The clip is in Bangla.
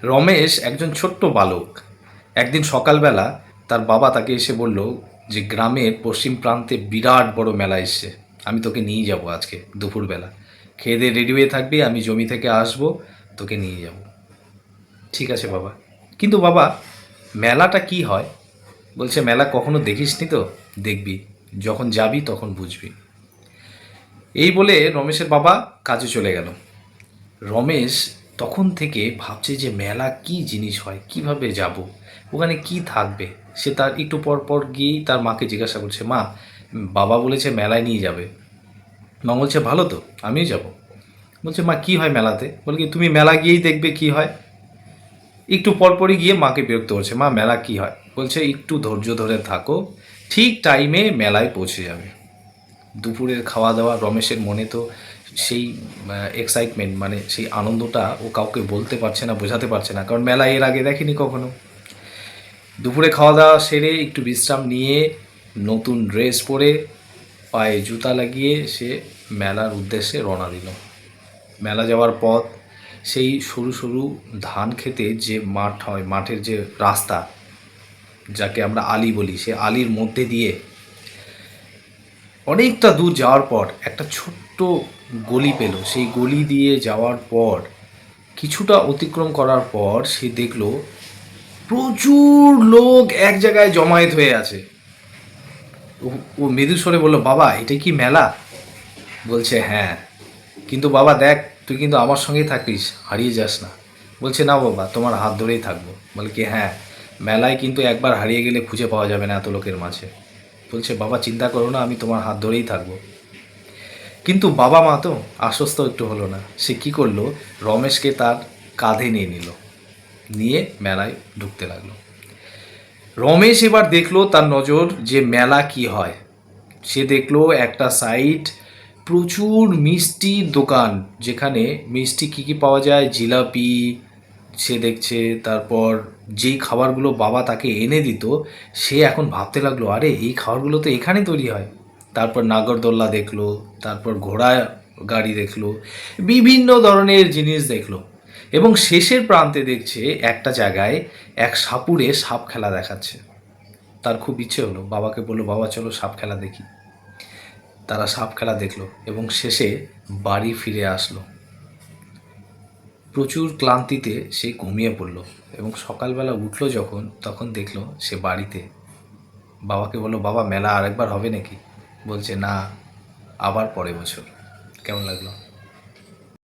রমেশ একজন ছোট্ট বালক। একদিন সকালবেলা তার বাবা তাকে এসে বলল যে গ্রামের পশ্চিম প্রান্তে বিরাট বড় মেলা এসছে, আমি তোকে নিয়ে যাব আজকে দুপুরবেলা। খেয়ে দিয়ে রেডি হয়ে থাকবি, আমি জমি থেকে আসবো, তোকে নিয়ে যাব। ঠিক আছে বাবা। কিন্তু বাবা, মেলাটা কি হয়? বলছে মেলা কখনো দেখিসনি তো, দেখবি, যখন যাবি তখন বুঝবি। এই বলে রমেশের বাবা কাজে চলে গেল। রমেশ তখন থেকে ভাবছে যে মেলা কি জিনিস হয়, কিভাবে যাব, ওখানে কি থাকবে। সে তার একটু পর পর গিয়েই তার মাকে জিজ্ঞাসা করছে, মা, বাবা বলেছে মেলায় নিয়ে যাবে। মা বলছে ভালো তো, আমিও যাব। বলছে মা, কি হয় মেলাতে? বলে কি, তুমি মেলা গিয়েই দেখবে কি হয়। একটু পরপরই গিয়ে মাকে বিরক্ত করছে, মা মেলা কি হয়? বলছে একটু ধৈর্য ধরে থাকো, ঠিক টাইমে মেলায় পৌঁছে যাবে। দুপুরের খাওয়া দাওয়া, রমেশের মনে তো সেই এক্সাইটমেন্ট, মানে সেই আনন্দটা ও কাউকে বলতে পারছে না, বোঝাতে পারছে না, কারণ মেলা এর আগে দেখেনি কখনো। দুপুরে খাওয়া দাওয়া সেরে একটু বিশ্রাম নিয়ে নতুন ড্রেস পরে পায়ে জুতা লাগিয়ে সে মেলার উদ্দেশ্যে রওনা দিল। মেলা যাওয়ার পথ, সেই সরু সরু ধান খেতে যে মাঠ হয়, মাঠের যে রাস্তা, যাকে আমরা আলি বলি, সে আলির মধ্যে দিয়ে অনেকটা দূর যাওয়ার পর একটা ছোট্ট গলি পেল। সেই গলি দিয়ে যাওয়ার পর কিছুটা অতিক্রম করার পর সে দেখল প্রচুর লোক এক জায়গায় জমায়েত হয়ে আছে। ও মৃদু স্বরে বলল, বাবা এটা কি মেলা? বলছে হ্যাঁ, কিন্তু বাবা দেখ, তুই কিন্তু আমার সঙ্গেই থাকিস, হারিয়ে যাস না। বলছে না বাবা, তোমার হাত ধরেই থাকবো। বলে কি, হ্যাঁ, মেলায় কিন্তু একবার হারিয়ে গেলে খুঁজে পাওয়া যাবে না এত লোকের মাঝে। বলছে বাবা চিন্তা করো না, আমি তোমার হাত ধরেই থাকবো। কিন্তু বাবা মা তো আশ্বস্ত একটু হলো না। সে কী করলো, রমেশকে তার কাঁধে নিয়ে নিল, নিয়ে মেলায় ঢুকতে লাগলো। রমেশ এবার দেখলো, তার নজর যে মেলা কি হয়। সে দেখলো একটা সাইড প্রচুর মিষ্টির দোকান, যেখানে মিষ্টি কী কী পাওয়া যায়, জিলাপি সে দেখছে। তারপর যেই খাবারগুলো বাবা তাকে এনে দিত, সে এখন ভাবতে লাগলো, আরে এই খাবারগুলো তো এখানে তৈরি হয়। তারপর নাগরদোল্লা দেখলো, তারপর ঘোড়া গাড়ি দেখলো, বিভিন্ন ধরনের জিনিস দেখলো। এবং শেষের প্রান্তে দেখছে একটা জায়গায় এক সাপুড়ে সাপ খেলা দেখাচ্ছে। তার খুব ইচ্ছে হলো, বাবাকে বললো, বাবা চলো সাপ খেলা দেখি। তারা সাপ খেলা দেখলো এবং শেষে বাড়ি ফিরে আসলো। প্রচুর ক্লান্তিতে সে ঘুমিয়ে পড়ল এবং সকালবেলা উঠলো যখন, তখন দেখলো সে বাড়িতে। বাবাকে বললো, বাবা মেলা আরেকবার হবে নাকি? বলছে না, আবার পরের বছর। কেমন লাগলো?